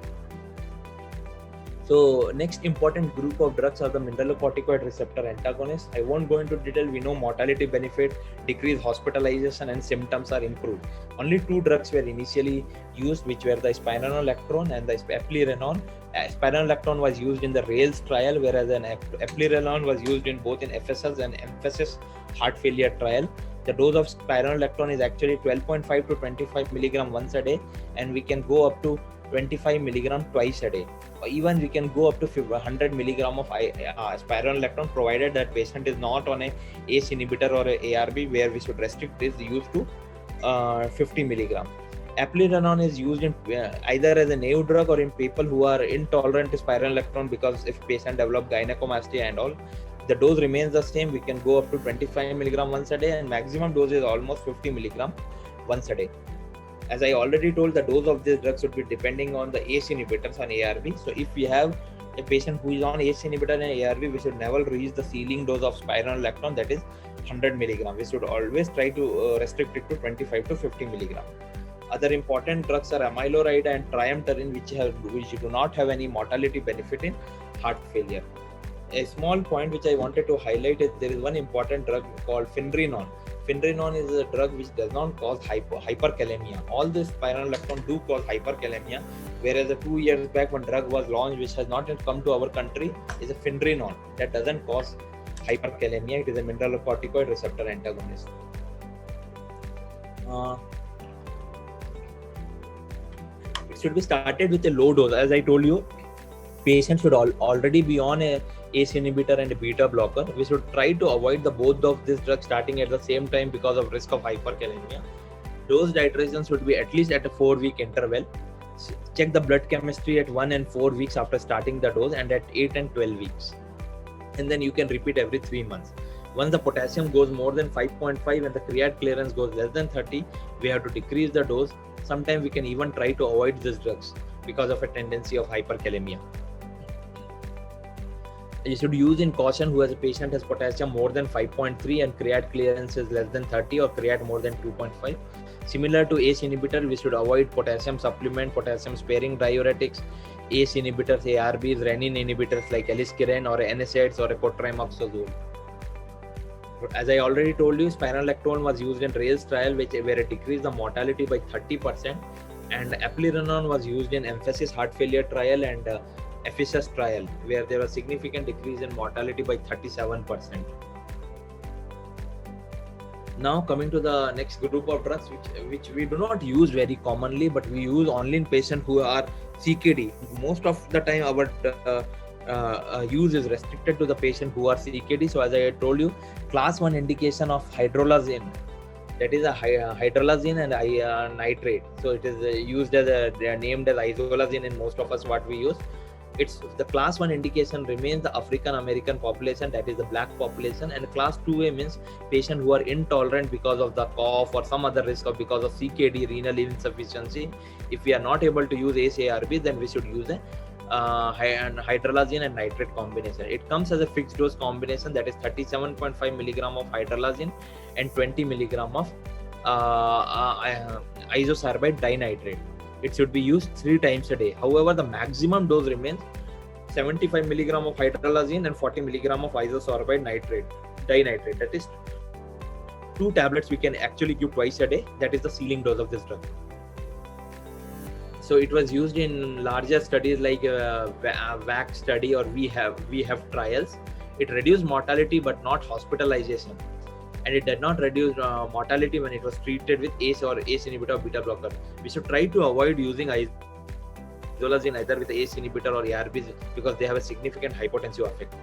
So next important group of drugs are the mineralocorticoid receptor antagonists. I won't go into detail. We know mortality benefit, decreased hospitalization and symptoms are improved. Only two drugs were initially used, which were the spironolactone and the eplerenone. Spironolactone was used in the RAILS trial, whereas an eplerenone was used in both in FSS and emphasis heart failure trial. The dose of spironolactone is actually 12.5 to 25 milligram once a day, and we can go up to 25 milligram twice a day. Or even we can go up to 100 milligram of spironolactone, provided that patient is not on a ACE inhibitor or a ARB, where we should restrict this use to 50 milligram. Eplerenone is used in either as a naive drug or in people who are intolerant to spiral electron, because if patient develop gynecomastia and all, the dose remains the same. We can go up to 25 milligram once a day, and maximum dose is almost 50 milligram once a day. As I already told, the dose of this drug should be depending on the ACE inhibitors on ARB. So if we have a patient who is on ACE inhibitor and ARB, we should never reach the ceiling dose of spironolactone, that is 100 milligram. We should always try to restrict it to 25 to 50 milligram. Other important drugs are amyloride and triamterene, which do not have any mortality benefit in heart failure. A small point which I wanted to highlight is there is one important drug called finerenone. Finerenone is a drug which does not cause hyperkalemia. All this spironolactone do cause hyperkalemia, whereas 2 years back one drug was launched which has not yet come to our country is a finerenone that doesn't cause hyperkalemia. It is a mineralocorticoid receptor antagonist. It should be started with a low dose. As I told you, patient should already be on a ACE inhibitor and a beta blocker. We should try to avoid the both of these drugs starting at the same time because of risk of hyperkalemia. Dose titration should be at least at a 4-week interval. Check the blood chemistry at 1 and 4 weeks after starting the dose, and at 8 and 12 weeks. And then you can repeat every 3 months. Once the potassium goes more than 5.5 and the creat clearance goes less than 30, we have to decrease the dose. Sometimes we can even try to avoid these drugs because of a tendency of hyperkalemia. You should use in caution who has a patient has potassium more than 5.3 and creat clearance is less than 30 or creat more than 2.5. Similar to ACE inhibitor, we should avoid potassium supplement, potassium sparing diuretics, ACE inhibitors, ARBs, renin inhibitors like aliskiren or NSAIDs or cotrimoxazole. As I already told you, spironolactone was used in RAILS trial where it decreased the mortality by 30%, and eplerenone was used in emphasis heart failure trial and EPHISUS trial where there was significant decrease in mortality by 37%. Now coming to the next group of drugs which we do not use very commonly, but we use only in patients who are CKD. Most of the time our use is restricted to the patient who are CKD. So as I told you, class 1 indication of hydrolazine, that is a hydrolazine and nitrate. So it is used as they are named as isolazine in most of us what we use. It's the class 1 indication remains the African American population, that is the black population, and class 2A means patient who are intolerant because of the cough or some other risk of because of CKD, renal insufficiency. If we are not able to use ACE-ARB, then we should use a hydrolazine and nitrate combination. It comes as a fixed dose combination, that is 37.5 milligram of hydrolazine and 20 milligram of isosorbide dinitrate. It should be used 3 times a day. However, the maximum dose remains 75 milligram of hydrolazine and 40 milligram of isosorbide dinitrate. That is 2 tablets we can actually give twice a day. That is the ceiling dose of this drug. So it was used in larger studies like VAC study or we have trials. It reduced mortality but not hospitalization, and it did not reduce mortality when it was treated with ACE or ACE inhibitor or beta blocker. We should try to avoid using isolazine either with ACE inhibitor or ARBs because they have a significant hypotensive effect.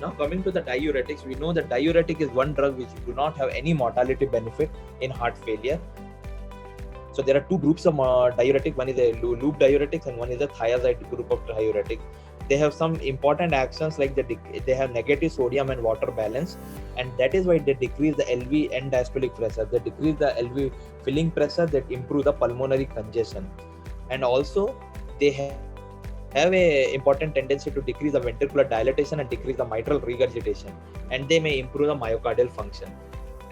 Now coming to the diuretics, we know that diuretic is one drug which do not have any mortality benefit in heart failure. So there are 2 groups of diuretic. One is a loop diuretics and one is a thiazide group of diuretic. They have some important actions like they have negative sodium and water balance, and that is why they decrease the LV end diastolic pressure. They decrease the LV filling pressure, that improve the pulmonary congestion, and also they have a important tendency to decrease the ventricular dilatation and decrease the mitral regurgitation, and they may improve the myocardial function,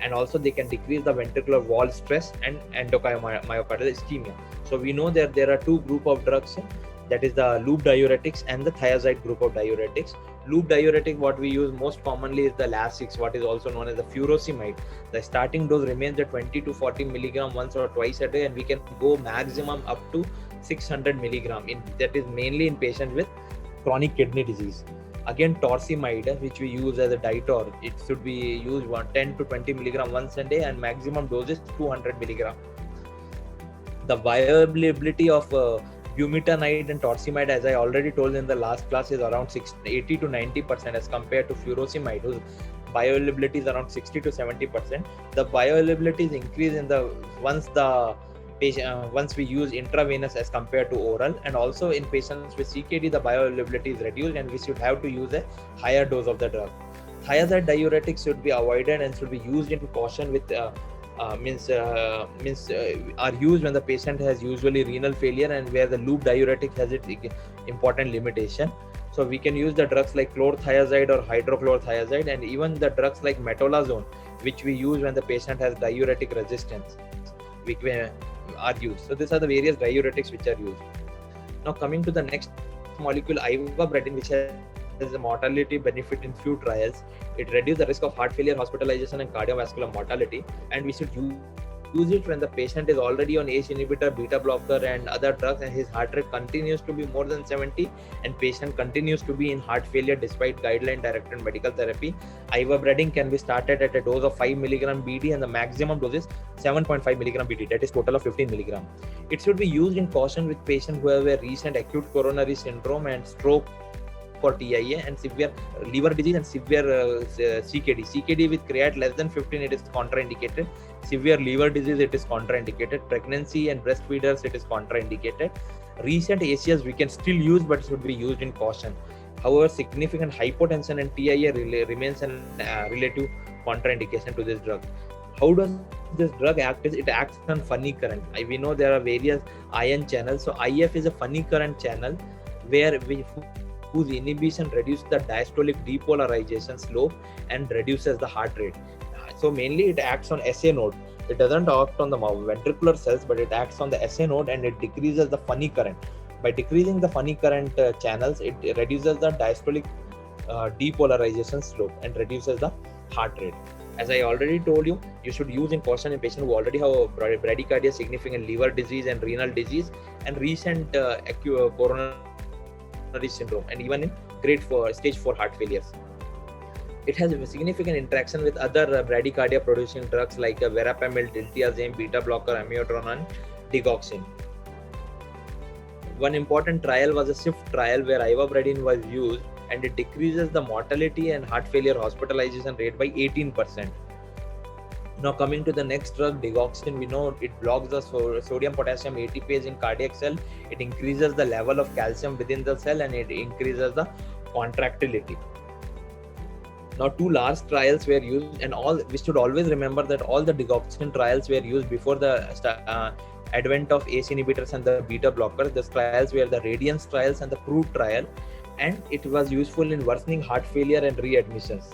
and also they can decrease the ventricular wall stress and myocardial ischemia. So we know that there are 2 group of drugs, that is the loop diuretics and the thiazide group of diuretics. Loop diuretic, what we use most commonly is the Lasix, what is also known as the furosemide. The starting dose remains at 20 to 40 milligram once or twice a day, and we can go maximum up to 600 milligram. That is mainly in patients with chronic kidney disease. Again, torsemide, which we use as a Ditor, it should be used 10 to 20 milligram once a day, and maximum dose is 200 milligram. The bioavailability of bumetanide and torsemide, as I already told in the last class, is around 80 to 90% as compared to furosemide, whose bioavailability is around 60 to 70%. The bioavailability is increased once the once we use intravenous as compared to oral, and also in patients with CKD the bioavailability is reduced and we should have to use a higher dose of the drug. Thiazide diuretics should be avoided and should be used in caution with are used when the patient has usually renal failure and where the loop diuretic has its important limitation. So we can use the drugs like chlorothiazide or hydrochlorothiazide, and even the drugs like metolazone, which we use when the patient has diuretic resistance, are used. So these are the various diuretics which are used. Now coming to the next molecule, ivabradine, which has a mortality benefit in few trials. It reduces the risk of heart failure, hospitalization, and cardiovascular mortality. And we should use it when the patient is already on ACE inhibitor, beta blocker, and other drugs, and his heart rate continues to be more than 70, and patient continues to be in heart failure despite guideline-directed medical therapy. Ivabradine can be started at a dose of 5 mg BD, and the maximum dose is 7.5 mg BD. That is total of 15 mg. It should be used in caution with patients who have a recent acute coronary syndrome and stroke for TIA, and severe liver disease and severe CKD. CKD with creat less than 15, it is contraindicated. Severe liver disease, it is contraindicated. Pregnancy and breastfeeders, it is contraindicated. Recent ACS we can still use, but it should be used in caution. However, significant hypotension and TIA remains an relative contraindication to this drug. How does this drug act? It acts on funny current. We know there are various ion channels. So IF is a funny current channel whose inhibition reduces the diastolic depolarization slope and reduces the heart rate. So mainly it acts on SA node. It doesn't act on the ventricular cells, but it acts on the SA node and it decreases the funny current. By decreasing the funny current channels, it reduces the diastolic depolarization slope and reduces the heart rate. As I already told you, you should use in caution in patients who already have bradycardia, significant liver disease and renal disease, and recent acute coronary syndrome, and even in grade 4 stage 4 heart failures. It has a significant interaction with other bradycardia producing drugs like verapamil, diltiazem, beta blocker, amiodarone, and digoxin. One important trial was a SIFT trial where ivabradine was used, and it decreases the mortality and heart failure hospitalization rate by 18%. Now coming to the next drug, digoxin, we know it blocks the sodium potassium ATPase in cardiac cell. It increases the level of calcium within the cell and it increases the contractility. Now 2 large trials were used, and we should always remember that all the digoxin trials were used before the advent of ACE inhibitors and the beta blockers. The trials were the Radiance trials and the PROVE trial, and it was useful in worsening heart failure and readmissions.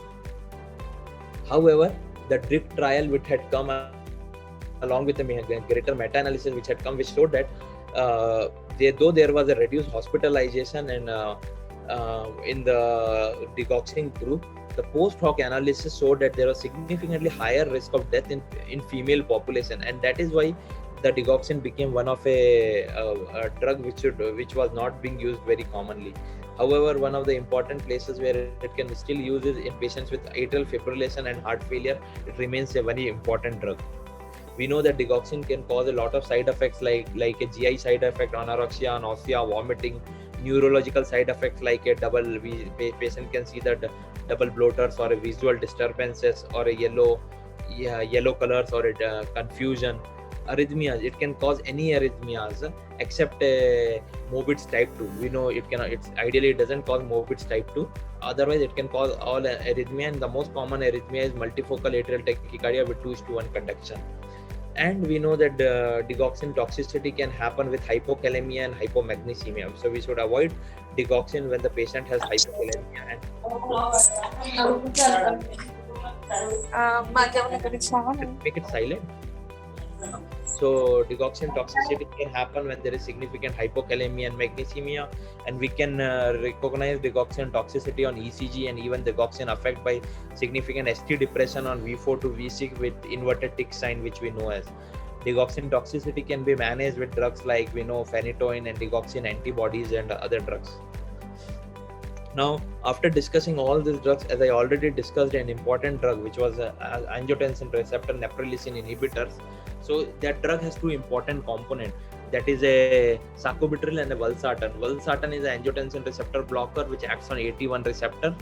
However, the DRIFT trial, which had come along with the greater meta-analysis which had come, which showed that though there was a reduced hospitalization and in the digoxin group, the post-hoc analysis showed that there was significantly higher risk of death in female population, and that is why the digoxin became one of a drug which was not being used very commonly. However, one of the important places where it can still use is in patients with atrial fibrillation and heart failure. It remains a very important drug. We know that digoxin can cause a lot of side effects like a GI side effect, anorexia, nausea, vomiting, neurological side effects like patient can see that double bloaters or a visual disturbances or a yellow colors or a confusion. Arrhythmias, it can cause any arrhythmias except Mobitz type 2. We know it doesn't cause Mobitz type 2. Otherwise, it can cause all arrhythmia, and the most common arrhythmia is multifocal atrial tachycardia with 2:1 conduction. And we know that digoxin toxicity can happen with hypokalemia and hypomagnesemia. So we should avoid digoxin when the patient has hypokalemia. And make it silent. So digoxin toxicity can happen when there is significant hypokalemia and magnesemia, and we can recognize digoxin toxicity on ECG, and even digoxin affect by significant ST depression on V4 to V6 with inverted tick sign, which we know as. Digoxin toxicity can be managed with drugs like we know phenytoin and digoxin antibodies and other drugs. Now, after discussing all these drugs, as I already discussed an important drug which was angiotensin receptor neprilysin inhibitors. So that drug has 2 important components. That is a sacubitril and a valsartan. Valsartan is an angiotensin receptor blocker which acts on AT1 receptor,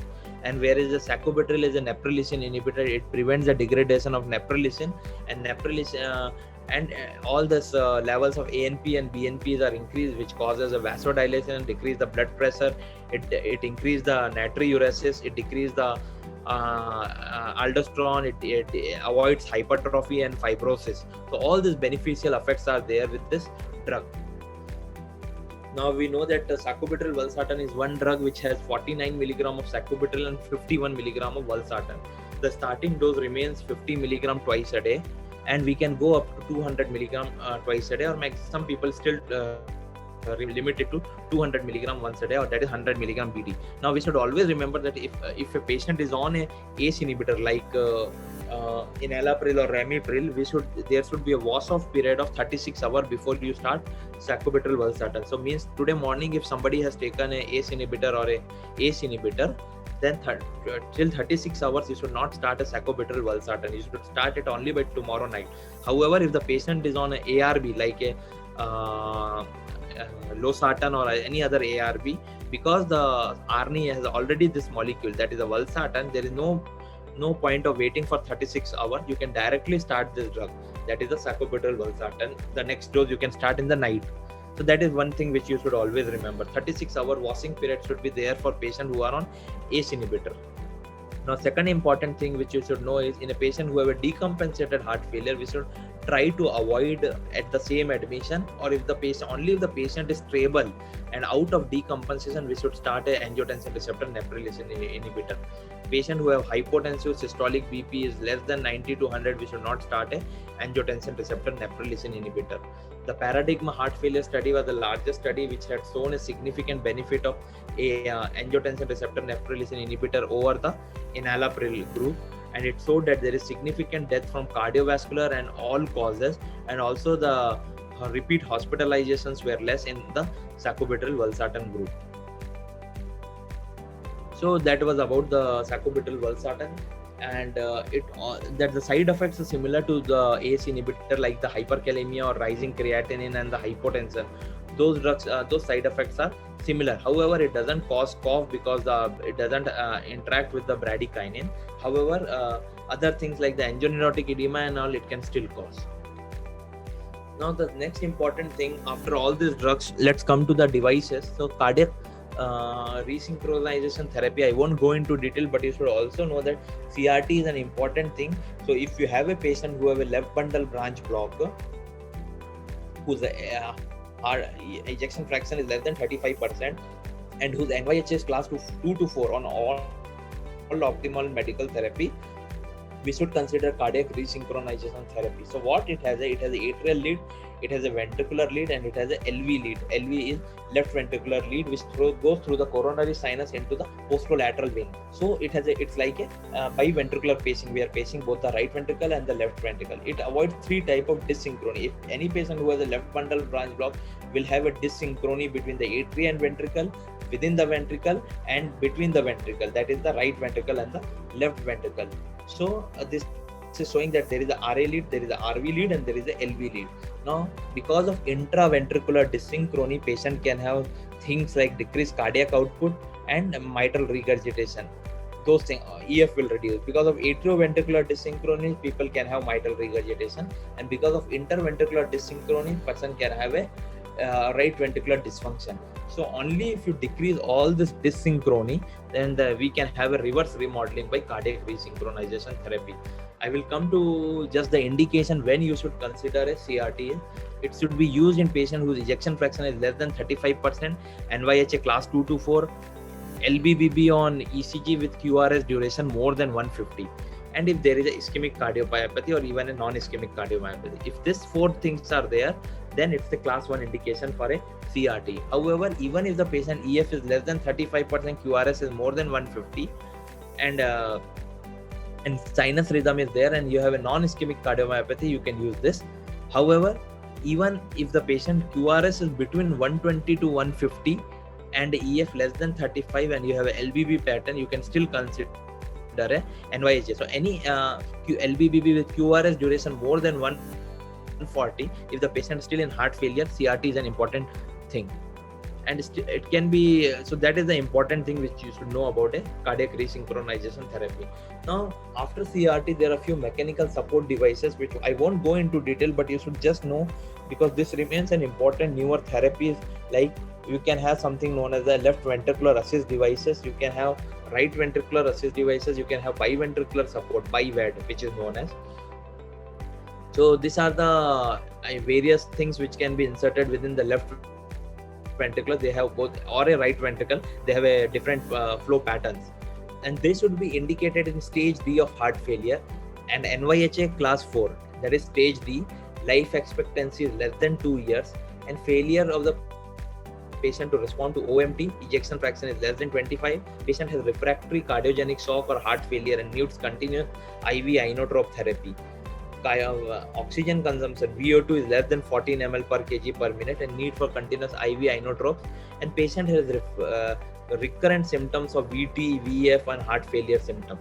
and whereas the sacubitril is a neprilysin inhibitor, it prevents the degradation of neprilysin, and and all this levels of ANP and BNPs are increased, which causes a vasodilation, decrease the blood pressure, it increase the natriuresis, it decrease the aldosterone, it avoids hypertrophy and fibrosis. So all these beneficial effects are there with this drug. Now we know that sacubitril valsartan is one drug which has 49 milligram of sacubitril and 51 milligram of valsartan. The starting dose remains 50 milligram twice a day, and we can go up to 200 milligram twice a day, or some people still limited to 200 milligram once a day, or that is 100 milligram BD. Now we should always remember that if a patient is on a ACE inhibitor like enalapril or ramipril, there should be a wash off period of 36 hours before you start sacubitril valsartan. So means today morning if somebody has taken a ACE inhibitor or a ACE inhibitor, then till 36 hours you should not start a sacubitril valsartan. You should start it only by tomorrow night. However, if the patient is on a ARB like a losartan or any other ARB, because the ARNI has already this molecule, that is a valsartan, there is no point of waiting for 36 hours. You can directly start this drug, that is the sacubitril valsartan. The next dose you can start in the night. So that is one thing which you should always remember. 36-hour washing period should be there for patients who are on ACE inhibitor. Now, second important thing which you should know is, in a patient who have a decompensated heart failure, we should try to avoid at the same admission, or if the patient is stable and out of decompensation, we should start a angiotensin receptor neprilysin inhibitor. Patient who have hypotensive systolic BP is less than 90 to 100, we should not start a angiotensin receptor neprilysin inhibitor. The Paradigm heart failure study was the largest study which had shown a significant benefit of a angiotensin receptor neprilysin inhibitor over the enalapril group, and it showed that there is significant death from cardiovascular and all causes, and also the repeat hospitalizations were less in the sacubitril valsartan group. So that was about the sacubitril valsartan, and that the side effects are similar to the ACE inhibitor, like the hyperkalemia or rising creatinine and the hypotension. Those drugs, those side effects are similar. However, it doesn't cause cough because it doesn't interact with the bradykinin. However, other things like the angioneurotic edema and all, it can still cause. Now the next important thing after all these drugs, let's come to the devices. So cardiac resynchronization therapy, I won't go into detail, but you should also know that CRT is an important thing. So if you have a patient who have a left bundle branch block, whose ejection fraction is less than 35%, and whose NYHA is class 2 to 4 on all optimal medical therapy, we should consider cardiac resynchronization therapy. So what it has a atrial lead, it has a ventricular lead, and it has a LV lead. LV is left ventricular lead, which goes through the coronary sinus into the posterolateral vein. So it's like a biventricular pacing. We are pacing both the right ventricle and the left ventricle. It avoids 3 types of dyssynchrony. If any patient who has a left bundle branch block will have a dyssynchrony between the atria and ventricle, within the ventricle, and between the ventricle, that is the right ventricle and the left ventricle. So this is showing that there is a RA lead, there is a RV lead, and there is a LV lead. Now, because of intraventricular dyssynchrony, patient can have things like decreased cardiac output and mitral regurgitation. Those things, EF will reduce. Because of atrioventricular dyssynchrony, people can have mitral regurgitation, and because of interventricular dyssynchrony, person can have a right ventricular dysfunction. So only if you decrease all this dyssynchrony, then we can have a reverse remodeling by cardiac resynchronization therapy. I will come to just the indication when you should consider a CRT. It should be used in patient whose ejection fraction is less than 35%, NYHA class 2 to 4, LBBB on ECG with QRS duration more than 150, and if there is a ischemic cardiomyopathy or even a non-ischemic cardiomyopathy. If these 4 things are there, then it's the class 1 indication for a CRT. However, even if the patient EF is less than 35%, QRS is more than 150, and sinus rhythm is there, and you have a non-ischemic cardiomyopathy, you can use this. However, even if the patient QRS is between 120 to 150 and EF less than 35, and you have a LBB pattern, you can still consider a NYHA. So any LBBB with QRS duration more than 140, if the patient is still in heart failure, CRT is an important thing. and it can be, so that is the important thing which you should know about a cardiac resynchronization therapy. Now after CRT there are a few mechanical support devices which I won't go into detail, but you should just know, because this remains an important newer therapies. Like you can have something known as the left ventricular assist devices, you can have right ventricular assist devices, you can have biventricular support, BiVAD, which is known as. So these are the various things which can be inserted within the left ventricle. They have both, or a right ventricle, they have a different flow patterns, and they should be indicated in stage D of heart failure and NYHA class 4, that is stage D. Life expectancy is less than 2 years, and failure of the patient to respond to OMT, ejection fraction is less than 25. Patient has refractory cardiogenic shock or heart failure and needs continuous IV inotrope therapy. Oxygen consumption, VO2 is less than 14 ml per kg per minute and need for continuous IV inotropes, and patient has recurrent symptoms of VT, VF and heart failure symptoms.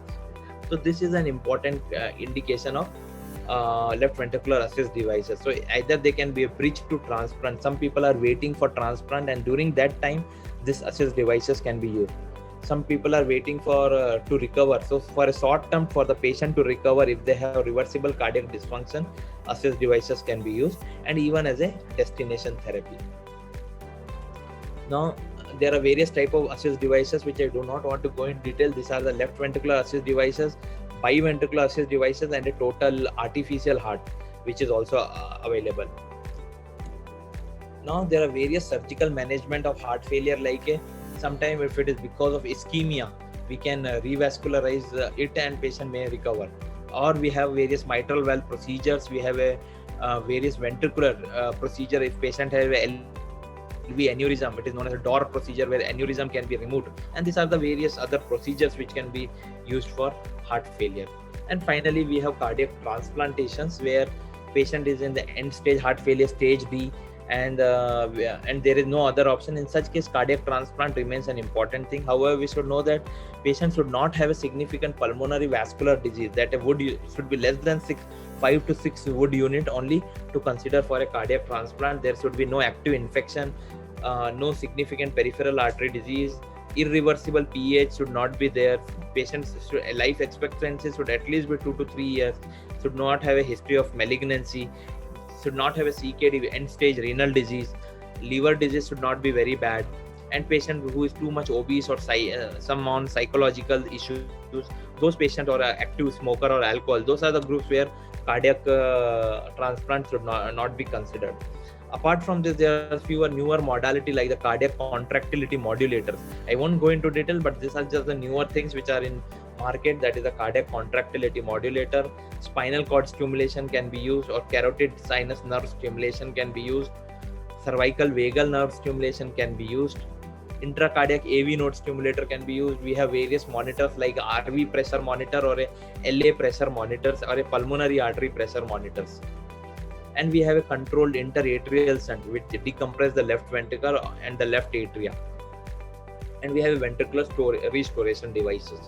So this is an important indication of left ventricular assist devices. So either they can be a bridge to transplant. Some people are waiting for transplant, and during that time this assist devices can be used. Some people are waiting for to recover. So for a short term, for the patient to recover, if they have reversible cardiac dysfunction, assist devices can be used, and even as a destination therapy. Now there are various type of assist devices which I do not want to go in detail. These are the left ventricular assist devices, biventricular assist devices, and a total artificial heart which is also available. Now there are various surgical management of heart failure, like sometimes if it is because of ischemia, we can revascularize it and patient may recover. Or we have various mitral valve procedures, we have a various ventricular procedure. If patient has a LV aneurysm, it is known as a DOR procedure where aneurysm can be removed, and these are the various other procedures which can be used for heart failure. And finally we have cardiac transplantations where patient is in the end stage heart failure, stage D, and there is no other option. In such case cardiac transplant remains an important thing. However, we should know that patients should not have a significant pulmonary vascular disease, that a wood should be less than 5 to 6 wood unit only to consider for a cardiac transplant. There should be no active infection, no significant peripheral artery disease, irreversible PH should not be there. Patients life expectancy should at least be 2 to 3 years, should not have a history of malignancy, should not have a CKD, end stage renal disease, liver disease should not be very bad, and patient who is too much obese or some on psychological issues, those patients, or active smoker or alcohol, those are the groups where cardiac transplant should not be considered. Apart from this, there are fewer newer modality like the cardiac contractility modulators. I won't go into detail, but these are just the newer things which are in market, that is the cardiac contractility modulator. Spinal cord stimulation can be used, or carotid sinus nerve stimulation can be used. Cervical vagal nerve stimulation can be used. Intracardiac AV node stimulator can be used. We have various monitors like RV pressure monitor, or a LA pressure monitors, or a pulmonary artery pressure monitors. And we have a controlled interatrial shunt which decompress the left ventricle and the left atria. And we have ventricular restoration devices.